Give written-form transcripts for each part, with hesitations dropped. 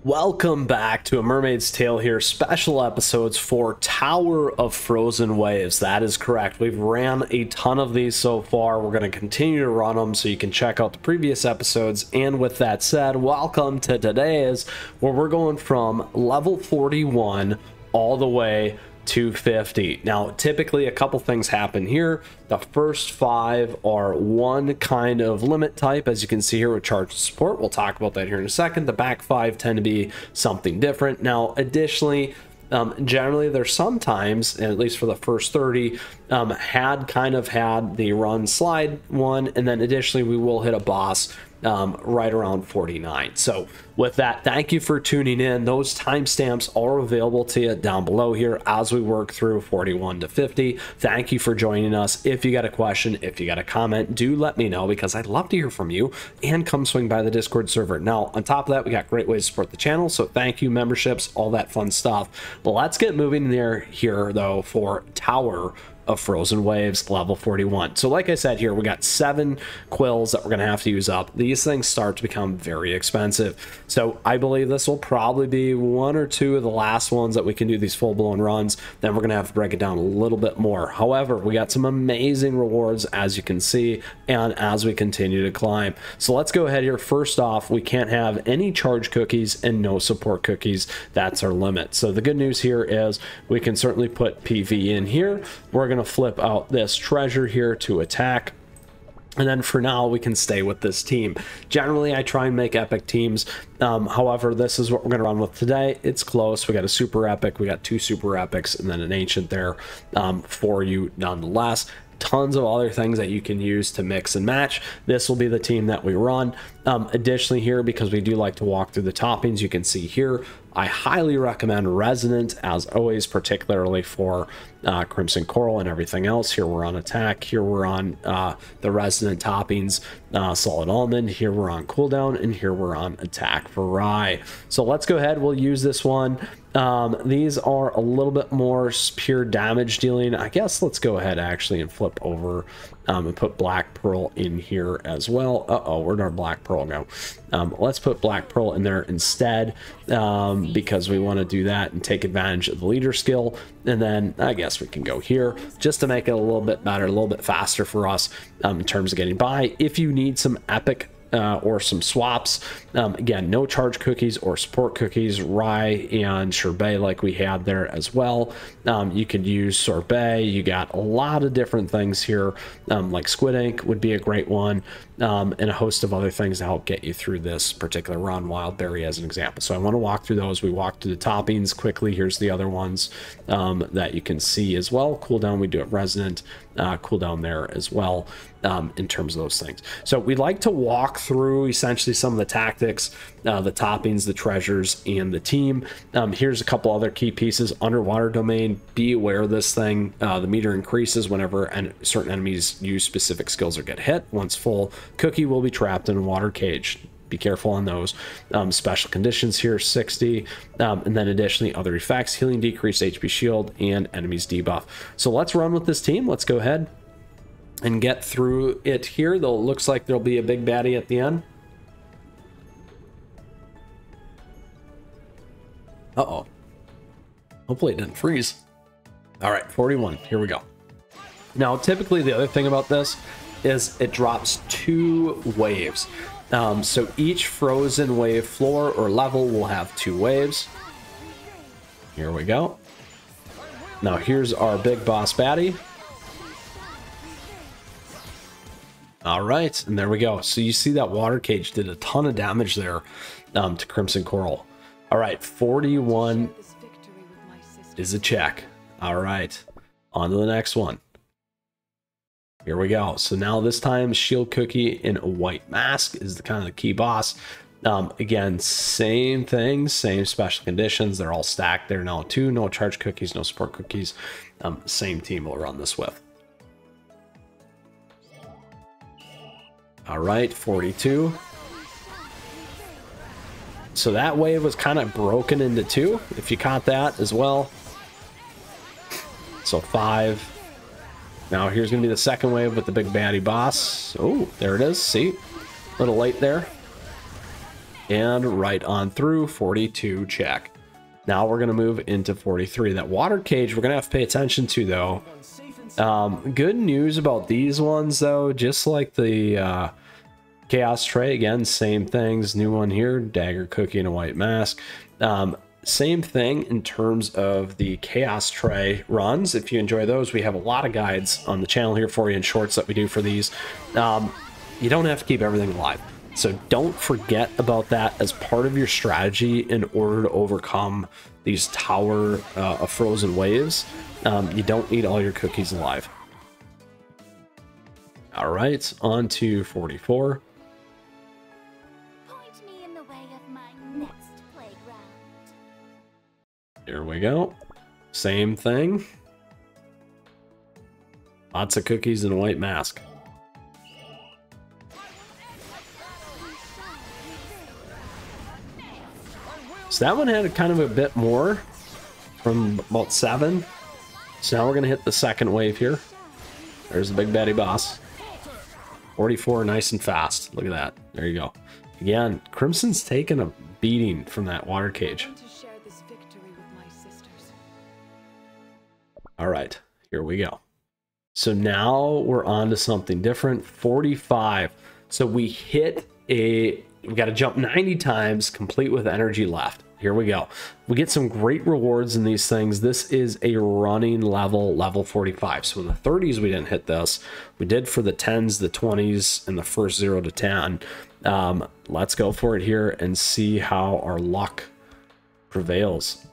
Welcome back to A Mermaid's Tale here, special episodes for Tower of Frozen Waves. That is correct. We've ran a ton of these so far. We're going to continue to run them so you can check out the previous episodes. And with that said, welcome to today's, where we're going from level 41 all the way to 50. Now, typically a couple things happen here. The first 5 are one kind of limit type, as you can see here with charge support. We'll talk about that here in a second. The back 5 tend to be something different. Now, additionally, generally there's sometimes, and at least for the first 30, had the run slide one, and then additionally we will hit a boss right around 49. So with that, thank you for tuning in. Those timestamps are available to you down below here as we work through 41 to 50. Thank you for joining us. If you got a question, if you got a comment, do let me know, because I'd love to hear from you, and come swing by the Discord server. Now, on top of that, we got great ways to support the channel, so thank you, memberships, all that fun stuff. Let's get moving there here though for Tower of Frozen Waves level 41. So like I said here, we got 7 quills that we're gonna have to use up. These things start to become very expensive, so I believe this will probably be 1 or 2 of the last ones that we can do these full-blown runs. Then we're gonna have to break it down a little bit more. However, we got some amazing rewards, as you can see, and as we continue to climb. So let's go ahead here. First off, we can't have any charge cookies and no support cookies. That's our limit. So the good news here is we can certainly put PV in here. We're gonna flip out this treasure here to attack, and then for now we can stay with this team. Generally I try and make epic teams, however this is what we're going to run with today. It's close. We got a super epic, we got 2 super epics, and then an ancient there for you nonetheless. Tons of other things that you can use to mix and match. This will be the team that we run. Additionally here, because we do like to walk through the toppings, you can see here I highly recommend Resonant, as always, particularly for Crimson Coral and everything else. Here we're on attack, here we're on the Resonant toppings, Solid Almond, here we're on cooldown, and here we're on attack for Rye. So let's go ahead, we'll use this one. These are a little bit more pure damage dealing. I guess let's go ahead actually and flip over and put Black Pearl in here as well. Where'd our Black Pearl go? Let's put Black Pearl in there instead, because we want to do that and take advantage of the leader skill. And then I guess we can go here just to make it a little bit better, a little bit faster for us in terms of getting by. If you need some epic or some swaps, again, no charge cookies or support cookies, Rye and Sorbet like we had there as well. You could use Sorbet. You got a lot of different things here, like Squid Ink would be a great one, and a host of other things to help get you through this particular run. Wild Berry as an example. So I want to walk through those. We walk through the toppings quickly. Here's the other ones that you can see as well. Cooldown, we do it Resonant, cooldown there as well, in terms of those things. So we'd like to walk through essentially some of the tactics, the toppings, the treasures, and the team. Here's a couple other key pieces. Underwater domain, be aware of this thing. The meter increases whenever certain enemies use specific skills or get hit. Once full, Cookie will be trapped in a water cage. Be careful on those. Special conditions here, 60, and then additionally other effects: healing, decreased HP shield, and enemies debuff. So let's run with this team. Let's go ahead and get through it here, though it looks like there'll be a big baddie at the end. Hopefully it didn't freeze. All right, 41, here we go. Now typically the other thing about this is it drops 2 waves. So each frozen wave floor or level will have 2 waves. Here we go. Now here's our big boss baddie. All right, and there we go. So you see that water cage did a ton of damage there to Crimson Coral. All right, 41 is a check. All right, on to the next one. Here we go. So now this time Shield Cookie in a white mask is the kind of the key boss. Again, same thing, same special conditions. They're all stacked there now too. No charge cookies, no support cookies. Same team we'll run this with. All right, 42. So that wave was kind of broken into 2, if you caught that as well. So 5. Now here's going to be the second wave with the big baddie boss. Oh, there it is. See? A little late there. And right on through, 42, check. Now we're going to move into 43. That water cage we're going to have to pay attention to, though. Good news about these ones, though, just like the chaos tray, again, same things. New one here, dagger, cookie, and a white mask. Same thing in terms of the chaos tray runs. If you enjoy those, we have a lot of guides on the channel here for you and shorts that we do for these. You don't have to keep everything alive. So don't forget about that as part of your strategy in order to overcome these tower of frozen waves. You don't need all your cookies alive. All right, on to 44. Point me in the way of my next playground. Here we go. Same thing. Lots of cookies and a white mask. So that one had kind of a bit more from about 7. So now we're going to hit the second wave here. There's the big baddie boss. 44, nice and fast. Look at that. There you go. Again, Crimson's taken a beating from that water cage. All right, here we go. So now we're on to something different. 45. So we got to jump 90 times, complete with energy left. Here we go. We get some great rewards in these things. This is a running level 45. So in the 30s, we didn't hit this. We did for the 10s, the 20s, and the first 0 to 10. Let's go for it here and see how our luck prevails.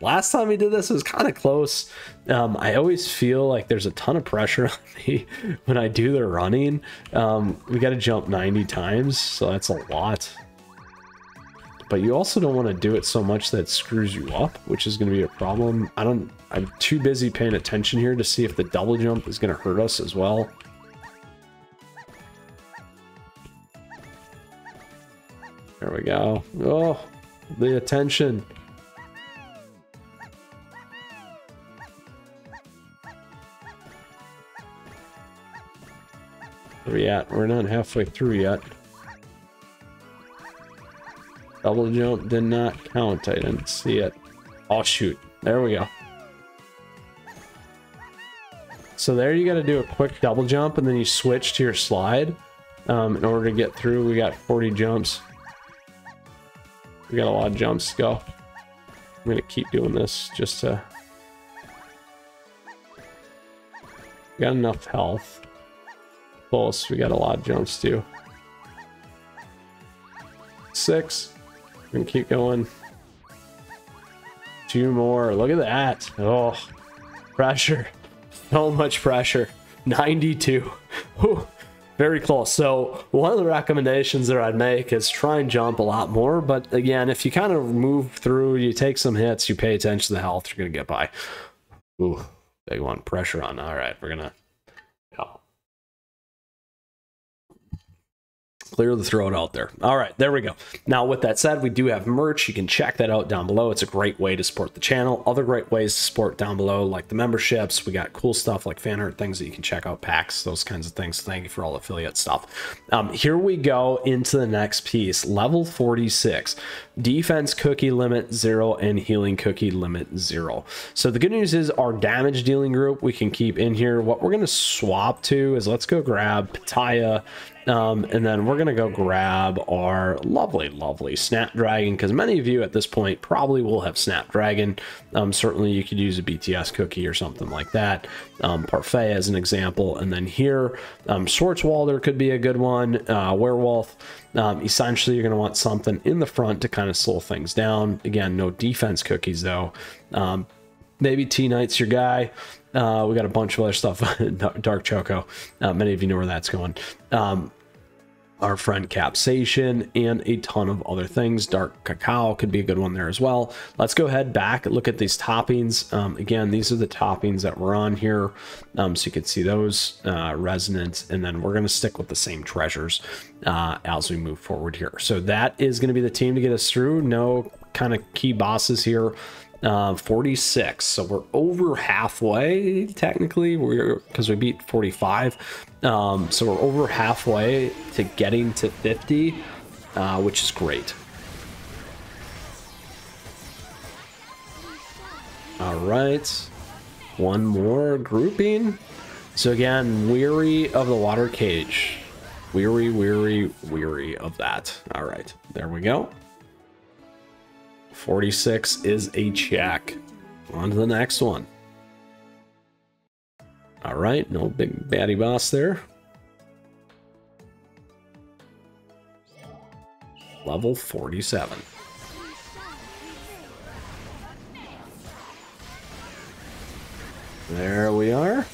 Last time we did this, it was kind of close. I always feel like there's a ton of pressure on me when I do the running. We got to jump 90 times, so that's a lot. But you also don't want to do it so much that it screws you up, which is going to be a problem. I'm too busy paying attention here to see if the double jump is going to hurt us as well. There we go. Oh, the attention. Where are we at? We're not halfway through yet. Double jump did not count. I didn't see it. Oh, shoot. There we go. So there you got to do a quick double jump, and then you switch to your slide in order to get through. We got 40 jumps. We got a lot of jumps to go. I'm going to keep doing this just to... We got enough health. Close. We got a lot of jumps too. 6. We can keep going. 2 more. Look at that. Oh, pressure. So much pressure. 92. Whew. Very close. So one of the recommendations that I'd make is try and jump a lot more. But again, if you kind of move through, you take some hits, you pay attention to the health, you're going to get by. Ooh, big one. Pressure on. All right, we're going to... Clear the throat out there. All right, there we go. Now, with that said, we do have merch. You can check that out down below. It's a great way to support the channel. Other great ways to support down below, like the memberships. We got cool stuff like fan art things that you can check out, packs, those kinds of things. Thank you for all affiliate stuff. Here we go into the next piece. Level 46. Defense cookie limit 0 and healing cookie limit 0. So the good news is our damage dealing group we can keep in here. What we're going to swap to is let's go grab Pitaya. And then we're going to go grab our lovely Snapdragon, because many of you at this point probably will have Snapdragon. Certainly you could use a BTS cookie or something like that. Parfait as an example. And then here, Schwarzwalder could be a good one. Werewolf. Essentially, you're going to want something in the front to kind of slow things down. Again, no defense cookies, though. Maybe T-Knight's your guy. We got a bunch of other stuff. Dark Choco. Many of you know where that's going. Our friend Capsation, and a ton of other things. Dark Cacao could be a good one there as well. Let's go ahead back and look at these toppings. Again, these are the toppings that we're on here. So you can see those resonant, and then we're going to stick with the same treasures as we move forward here. So that is going to be the team to get us through. No kind of key bosses here. 46, so we're over halfway technically, because we beat 45, so we're over halfway to getting to 50, which is great. All right. One more grouping. So again, weary of the water cage. Weary, weary, weary of that. All right, there we go. 46 is a check. On to the next one. All right, no big baddie boss there. Level 47. There we are.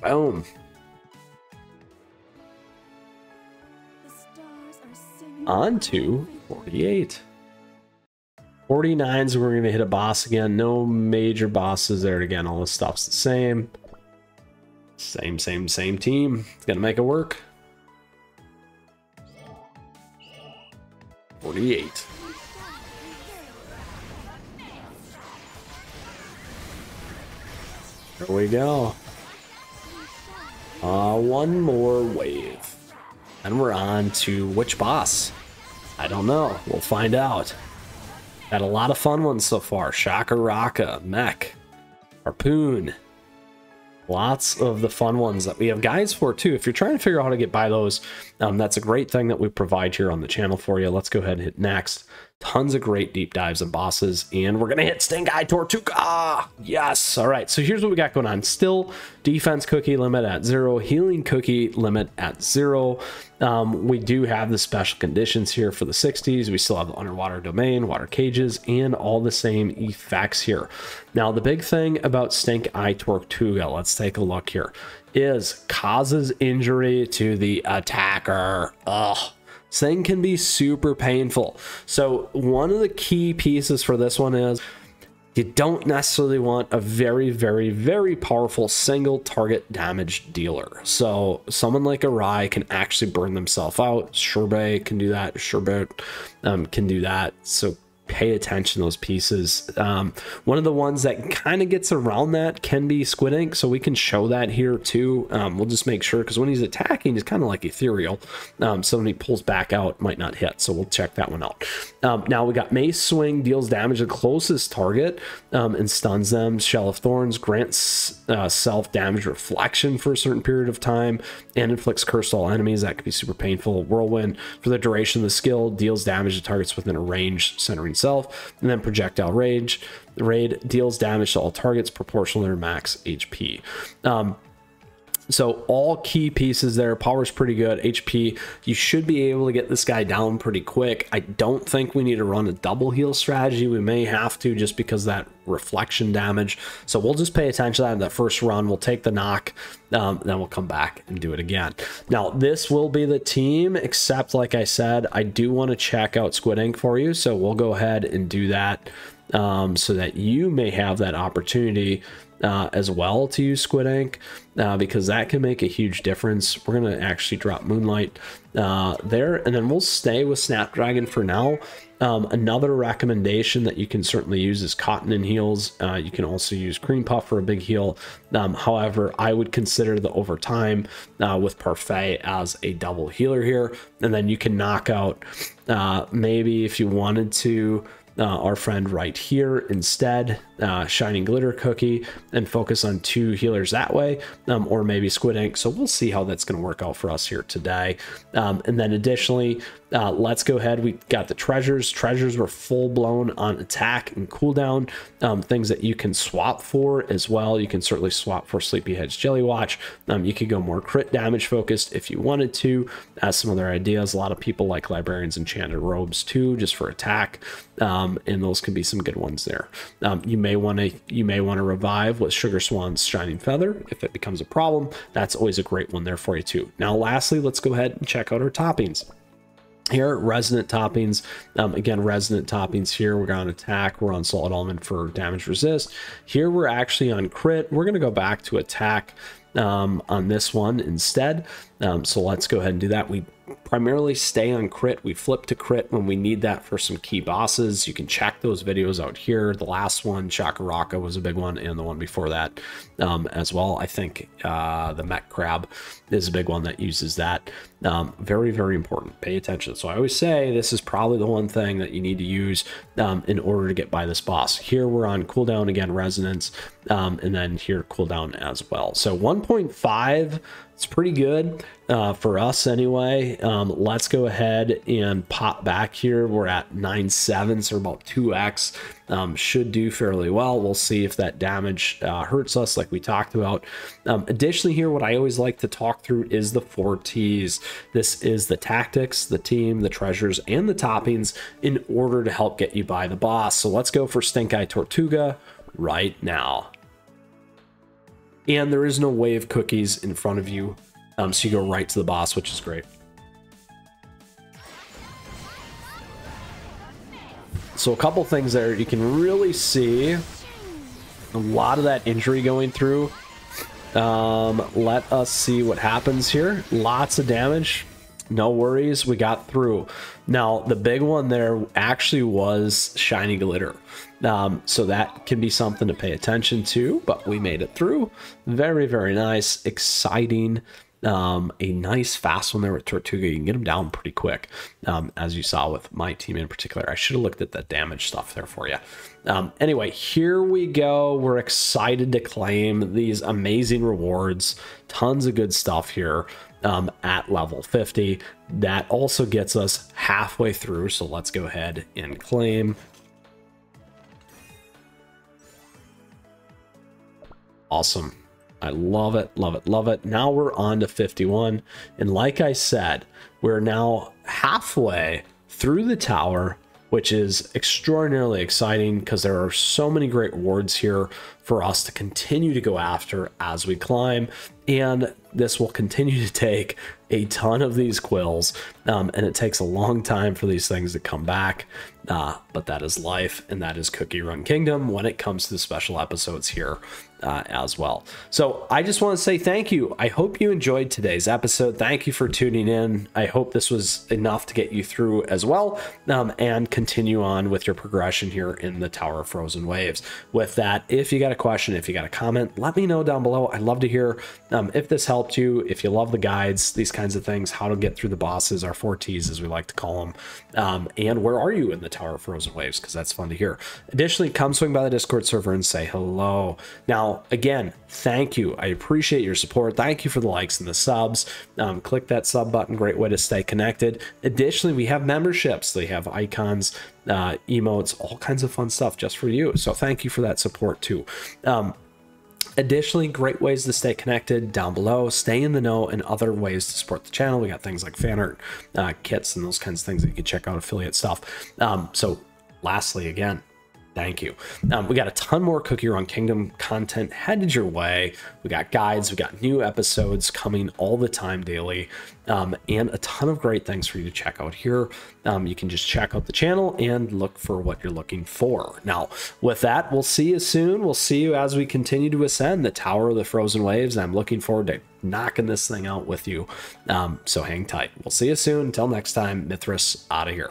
Boom. On to 48. 49s, we're going to hit a boss again. No major bosses there again. All this stuff's the same. Same team. It's going to make it work. 48. There we go. One more wave. And we're on to which boss? I don't know. We'll find out. Had a lot of fun ones so far. Shaka Raka, Mech, Harpoon. Lots of the fun ones that we have guides for too. If you're trying to figure out how to get by those, that's a great thing that we provide here on the channel for you. Let's go ahead and hit next. Tons of great deep dives and bosses, and we're gonna hit Stink Eye Tortuca. Yes. All right, so here's what we got going on. Still defense cookie limit at 0, healing cookie limit at 0. We do have the special conditions here for the 60s. We still have the underwater domain, water cages, and all the same effects here. Now the big thing about Stink Eye Tortuga, let's take a look here, is causes injury to the attacker. Ugh. This thing can be super painful. So one of the key pieces for this one is you don't necessarily want a very, very, very powerful single target damage dealer. So someone like a Rai can actually burn themselves out. Sherbet can do that. Sherbet can do that. So pay attention to those pieces. One of the ones that kind of gets around that can be Squid Ink, so we can show that here too. We'll just make sure, because when he's attacking, he's kind of like ethereal. So when he pulls back out, it might not hit, so we'll check that one out. Now we got Mace Swing, deals damage to the closest target and stuns them. Shell of Thorns grants self-damage reflection for a certain period of time and inflicts curse to all enemies. That could be super painful. Whirlwind, for the duration of the skill, deals damage to targets within a range centering self. And then Projectile Rage, the raid deals damage to all targets proportional to their max HP. So all key pieces there. Power's pretty good. HP, you should be able to get this guy down pretty quick. I don't think we need to run a double heal strategy. We may have to, just because of that reflection damage. So we'll just pay attention to that in the first run. We'll take the knock, then we'll come back and do it again. Now this will be the team, except like I said, I do want to check out Squid Ink for you. So we'll go ahead and do that so that you may have that opportunity as well to use Squid Ink, because that can make a huge difference. We're going to actually drop Moonlight there, and then we'll stay with Snapdragon for now. Another recommendation that you can certainly use is Cotton and Heals. You can also use Cream Puff for a big heal. However, I would consider the Overtime with Parfait as a double healer here, and then you can knock out maybe, if you wanted to, our friend right here instead, Shining Glitter Cookie, and focus on 2 healers that way, or maybe Squid Ink. So we'll see how that's going to work out for us here today. And then additionally, let's go ahead. We got the treasures. Treasures were full blown on attack and cooldown, things that you can swap for as well. You can certainly swap for Sleepyhead's Jelly Watch. You could go more crit damage focused if you wanted to. As some other ideas, a lot of people like Librarian's Enchanted Robes too, just for attack. And those can be some good ones there. You may want to revive with Sugar Swan's Shining Feather if it becomes a problem. That's always a great one there for you too. Now lastly, let's go ahead and check out our toppings. Here, resonant toppings. Again, resonant toppings here. We're on attack. We're on solid element for damage resist. Here, we're actually on crit. We're going to go back to attack on this one instead. So let's go ahead and do that. We primarily stay on crit. We flip to crit when we need that for some key bosses. You can check those videos out here. The last one, Chakaraka, was a big one, and the one before that as well. I think the Mech Crab is a big one that uses that. Very, very important. Pay attention. So I always say this is probably the one thing that you need to use in order to get by this boss. Here we're on cooldown again, Resonance, and then here cooldown as well. So 1.5, it's pretty good for us anyway. Let's go ahead and pop back here. We're at 9.7, so about 2x. Should do fairly well. We'll see if that damage hurts us like we talked about. Additionally here, what I always like to talk through is the 4 T's. This is the tactics, the team, the treasures, and the toppings in order to help get you by the boss. So let's go for Stink Eye Tortuga right now. And there is no wave cookies in front of you, so you go right to the boss, which is great. So a couple things there. You can really see a lot of that injury going through. Let us see what happens here. Lots of damage. No worries, we got through. Now, the big one there actually was Shiny Glitter. So that can be something to pay attention to, but we made it through. Very, very nice, exciting. A nice fast one there with Tortuga. You can get him down pretty quick, as you saw with my team in particular. I should have looked at that damage stuff there for you. Anyway, here we go. We're excited to claim these amazing rewards. Tons of good stuff here at level 50. That also gets us halfway through, so let's go ahead and claim. Awesome. I love it, love it, love it. Now we're on to 51. And like I said, we're now halfway through the tower, which is extraordinarily exciting because there are so many great rewards here for us to continue to go after as we climb. And this will continue to take a ton of these quills, and it takes a long time for these things to come back, but that is life, and that is CookieRun Kingdom when it comes to the special episodes here as well. So I just want to say thank you. I hope you enjoyed today's episode. Thank you for tuning in. I hope this was enough to get you through as well, and continue on with your progression here in the Tower of Frozen Waves. With that, if you got a question, if you got a comment, let me know down below. I'd love to hear if this helped you, if you love the guides, these kinds of things, how to get through the bosses, our 4 T's as we like to call them, and where are you in the Tower of Frozen Waves, because that's fun to hear. Additionally, come swing by the Discord server and say hello. Now, again, thank you. I appreciate your support. Thank you for the likes and the subs. Click that sub button. Great way to stay connected. Additionally, we have memberships. They have icons, emotes, all kinds of fun stuff just for you. So thank you for that support too. Additionally, great ways to stay connected down below, stay in the know, and other ways to support the channel. We got things like fan art, kits, and those kinds of things that you can check out, affiliate stuff. So lastly, again, thank you. We got a ton more CookieRun Kingdom content headed your way. We got guides, we got new episodes coming all the time daily, and a ton of great things for you to check out here. You can just check out the channel and look for what you're looking for. Now, with that, we'll see you soon. We'll see you as we continue to ascend the Tower of the Frozen Waves. I'm looking forward to knocking this thing out with you. So hang tight. We'll see you soon. Until next time, Mythras out of here.